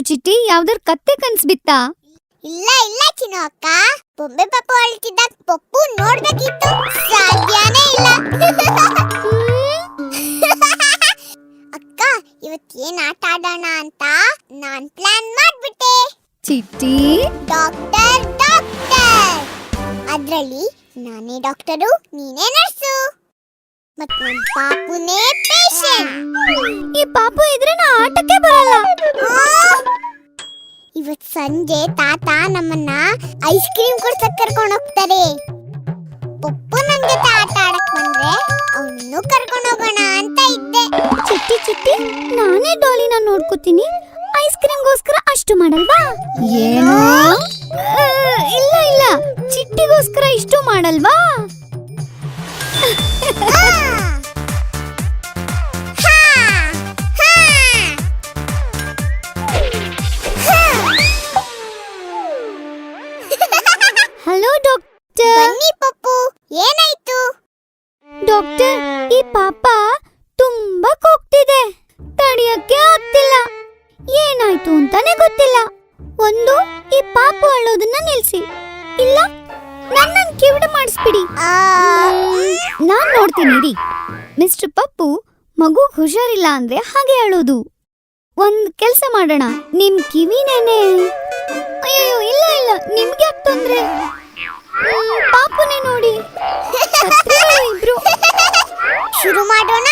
ಚಿಟ್ಟಿ, ಯಾವ್ದಾರು ಕತ್ತೆ ಕನ್ಸ್ಬಿತ್ತಾ? ಇಲ್ಲ ಇಲ್ಲ ಚಿನ್ನು ಅಕ್ಕ, ಬೊಂಬೆ ಪಪ್ಪು ಅಳ್ತಿದ್ದಾಗ ಪಪ್ಪು ನೋಡ್ಬೇಕಿತ್ತು, ಸಾಧ್ಯನೇ ಇಲ್ಲ. ಅಕ್ಕ, ಇವತ್ತೇನ್ ಆಟ ಆಡೋಣ ಅಂತ ನಾನ್ ಪ್ಲಾನ್ ಮಾಡ್ಬಿಟ್ಟೆ. ಚಿಟ್ಟಿ, ಡಾಕ್ಟರ್ ಡಾಕ್ಟರ್, ಅದ್ರಲ್ಲಿ ನಾನೇ ಡಾಕ್ಟರು, ನೀನೇ ನರ್ಸು, ಮತ್ ನನ್ ಪಾಪುನೇ ಪೇಷಂಟ್. ಈ ಪಾಪು ಇದ್ರೆ ನಾ ಆಟಕ್ಕೆ ಬರಲ್ಲ. ಇವತ್ ಸಂಜೆ ತಾತ ನಮ್ಮನ್ನ ಐಸ್ ಕ್ರೀಮ್ ಕೊಡ್ಸಕ್ ಕರ್ಕೊಂಡು ಹೋಗ್ತಾರೆ. ಪಪ್ಪು ನನ್ ಜೊತೆ ಆಟ ಆಡಕ್ ಬಂದ್ರೆ ಅವನನ್ನು ಕರ್ಕೊಂಡು ಹೋಗೋಣ ಅಂತ ಇದ್ದೆ. ಚಿಟ್ಟಿ ಚಿಟ್ಟಿ, ನಾನೇ ಡಾಲಿನ ನೋಡ್ಕೋತೀನಿ, ಐಸ್ ಕ್ರೀಮ್ಗೋಸ್ಕರ ಅಷ್ಟು ಮಾಡಲ್ವಾ? ಏನು? ಇಲ್ಲ ಇಲ್ಲ, ಚಿಟ್ಟಿಗೋಸ್ಕರ ಇಷ್ಟು ಮಾಡಲ್ವಾ? Hello doctor. ಬನ್ನಿ ಪಪ್ಪು, ಏನಾಯ್ತು? ಡಾಕ್ಟರ್, ಈ ಪಾಪ ತುಂಬಾ ಕೂಗ್ತಿದೆ, ತಡೆಯಕ್ಕೆ ಆಗ್ತಿಲ್ಲ. ಏನಾಯ್ತು ಅಂತಾನೆ ಗೊತ್ತಿಲ್ಲ. ಒಂದು, ಈ ಪಾಪು ಅಳೋದನ್ನ ನಿಲ್ಸಿ, ಇಲ್ಲ ನನ್ನನ್ನು ಕಿವಿಡು ಮಾಡಿಸ್ಬಿಡಿ. ನಾನ್ ನೋಡ್ತೀನಿ ರೀ. ಮಿಸ್ಟರ್ ಪಪ್ಪು, ಮಗು ಹುಷಾರಿಲ್ಲ ಅಂದ್ರೆ ಹಾಗೆ ಅಳೋದು. ಒಂದ್ ಕೆಲ್ಸ ಮಾಡೋಣ, ನಿಮ್ ಕಿವಿನೇನೆ. ಅಯ್ಯೋ ಇಲ್ಲ ಇಲ್ಲ, ನಿಮ್ಗೆ ಯಾಕೆ ತೊಂದ್ರೆ? ಪಾಪುನೇ ನೋಡಿ. ಇಬ್ರು ಶುರು ಮಾಡೋಣ.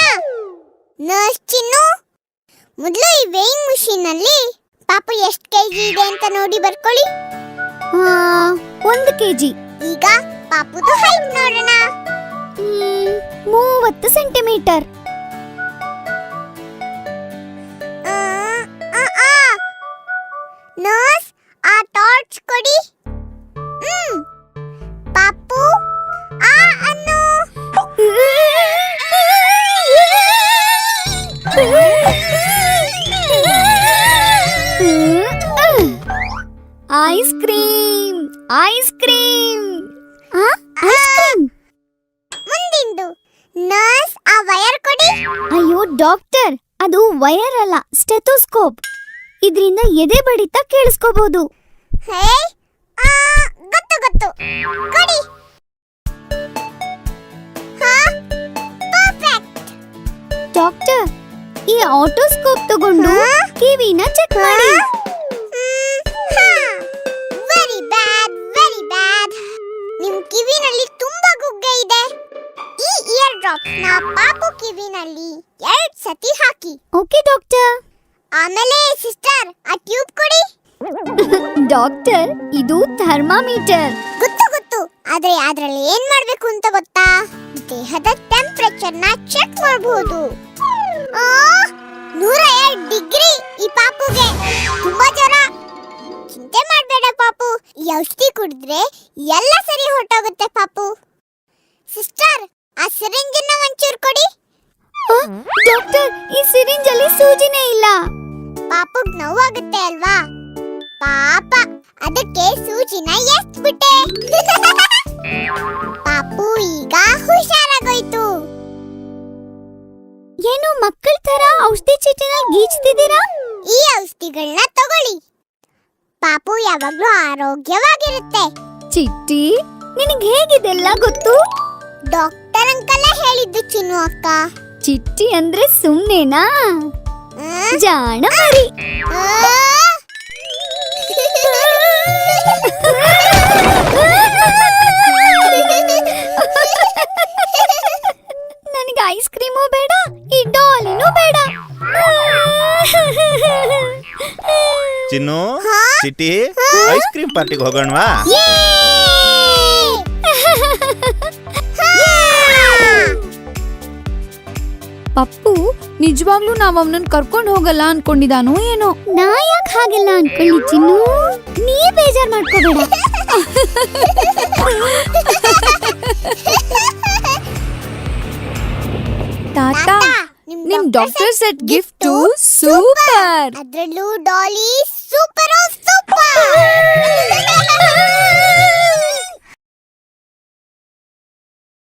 ನರ್ಸ್ ಚಿನ್ನು, ಮೊದಲು ಈ ವೇಯಿಂಗ್ ಮಷೀನ್ ಅಲ್ಲಿ ಪಾಪು ಎಷ್ಟು ಕೆಜಿ ಇದೆ ಅಂತ ನೋಡಿ ಬರ್ಕೊಳ್ಳಿ. 1 kg. ಈಗ ಪಾಪುದು ಹೈಟ್ ನೋಡೋಣ. 30 ಸೆಂಟಿಮೀಟರ್. ನರ್ಸ್, ಆ ಟಾರ್ಚ್ ಕೊಡಿ. ಪಾಪು ಆ ಅನ್ನು. Ice cream, ice cream. Ice cream. ಮುಂದಿಂದು. ನರ್ಸ್, ಆ ವಯರ್ ಕೊಡಿ. ಅಯ್ಯೋ ಡಾಕ್ಟರ್, ಅದು ವಯರ್ ಅಲ್ಲ, ಸ್ಟೆಥೋಸ್ಕೋಪ್. ಇದರಿಂದ ಎದೆ ಬಡಿತ ಕೇಳಿಸ್ಕೋಬಹುದು. ಹೇ, ಗೊತ್ತು ಗೊತ್ತು, ಕೊಡಿ. ಪರ್ಫೆಕ್ಟ್. ಡಾಕ್ಟರ್, ಈ ಆಟೋಸ್ಕೋಪ್ ತಗೊಂಡು ಕಿವಿನ ಚೆಕ್ ಮಾಡಿ. Very bad, very bad. ನಿಮ್ ಕಿವಿನಲ್ಲಿ ತುಂಬಾ ಗುಗ್ಗೆ ಇದೆ. ಈ ಇಯರ್ ಡ್ರಾಪ್ ನ ಪಾಪು ಕಿವಿನಲ್ಲಿ 2 ಸತಿ ಹಾಕಿ. Okay doctor. ಆಮೇಲೆ ಸಿಸ್ಟರ್, ಆ ಟ್ಯೂಬ್ ಕೊಡಿ. ಡಾಕ್ಟರ್, ಇದು ಥರ್ಮಾಮೀಟರ್. ಗೊತ್ತು ಗೊತ್ತು, ಆದ್ರೆ ಅದ್ರಲ್ಲಿ ಏನ್ ಮಾಡ್ಬೇಕು ಅಂತ ಗೊತ್ತಾ? ದೇಹದ ಟೆಂಪರೇಚರ್ ನ ಚೆಕ್ ಮಾಡಬಹುದು. 102 ಡಿಗ್ರಿ ಈ ಪಾಪುಗೆ. ತುಂಬಾ ಜ್ವರ. ಚಿಂತೆ ಮಾಡ್ಬೇಡ ಪಾಪು, ಈ ಔಷಧಿ ಕುಡಿದ್ರೆ ಎಲ್ಲ ಸರಿ ಹೊರಟೋಗುತ್ತೆ ಪಾಪು. ಸಿಸ್ಟರ್, ಆ ಸಿರಿಂಜನ್ನ ಒಂಚೂರು ಕೊಡಿ. ಡಾಕ್ಟರ್, ಈ ಸಿರಿಂಜ್ ಅಲ್ಲಿ ಸೂಜಿನೇ ಇಲ್ಲ. ಪಾಪುಗ್ ನೋವಾಗುತ್ತೆ ಅಲ್ವಾ? ಪಾಪ, ಅದಕ್ಕೆ ಸೂಜಿನ ಎಸ್ಬಿಟ್ಟೆ. ಪಾಪು ಈಗ ಹುಷಾರಾಗೋಯ್ತು. ಏನು ಮಕ್ಕಳ ತರ ಔಷಧಿ ಚೀಟಿನಲ್ಲಿ ಗೀಚ್ತಿದ್ದೀರಾ? ಈ ಔಷಧಿಗಳನ್ನ ತಗೊಳ್ಳಿ. ಪಾಪು ಯಾವಾಗ್ಲೂ ಆರೋಗ್ಯವಾಗಿರುತ್ತೆ. ಚಿಟ್ಟಿ, ನಿನಗೆ ಹೇಗಿದೆಲ್ಲ ಗೊತ್ತು? ಡಾಕ್ಟರ್ ಅಂಕಲ್ ಹೇಳಿದ್ದು ಚಿನ್ನು ಅಕ್ಕ. ಚಿಟ್ಟಿ ಅಂದ್ರೆ ಸುಮ್ನೆನಾ? ಜಾಣ ಮರಿ. ನನಗೆ ಐಸ್ ಕ್ರೀಮು ಬೇಡ, ಈ ಡಾಲಿನೂ ಬೇಡ. ಚಿನ್ನು, ಚಿಟ್ಟಿ, ಐಸ್ ಕ್ರೀಮ್ ಪಾರ್ಟಿಗೆ ಹೋಗೋಣವಾ? ಪಪ್ಪು ನಿಜವಾಗ್ಲೂ ನಾವ್ ಅವನನ್ನ ಕರ್ಕೊಂಡು ಹೋಗಲ್ಲ ಅನ್ಕೊಂಡಿದಾನೋ ಏನೋ. ನಾ ಯಾಕೆ ಹಾಗೆಲ್ಲ ಅನ್ಕೊಳ್ಳಿ ಚಿನ್ನು, ನೀ ಬೇಜಾರ್ ಮಾಡ್ಕೋಬೇಡ. ತಾತ, ನಿಮ್ ಡಾಕ್ಟರ್ ಸೆಟ್ ಗಿಫ್ಟ್ ಸೂಪರ್. ಅದ್ರಲ್ಲೂ ಡಾಲಿ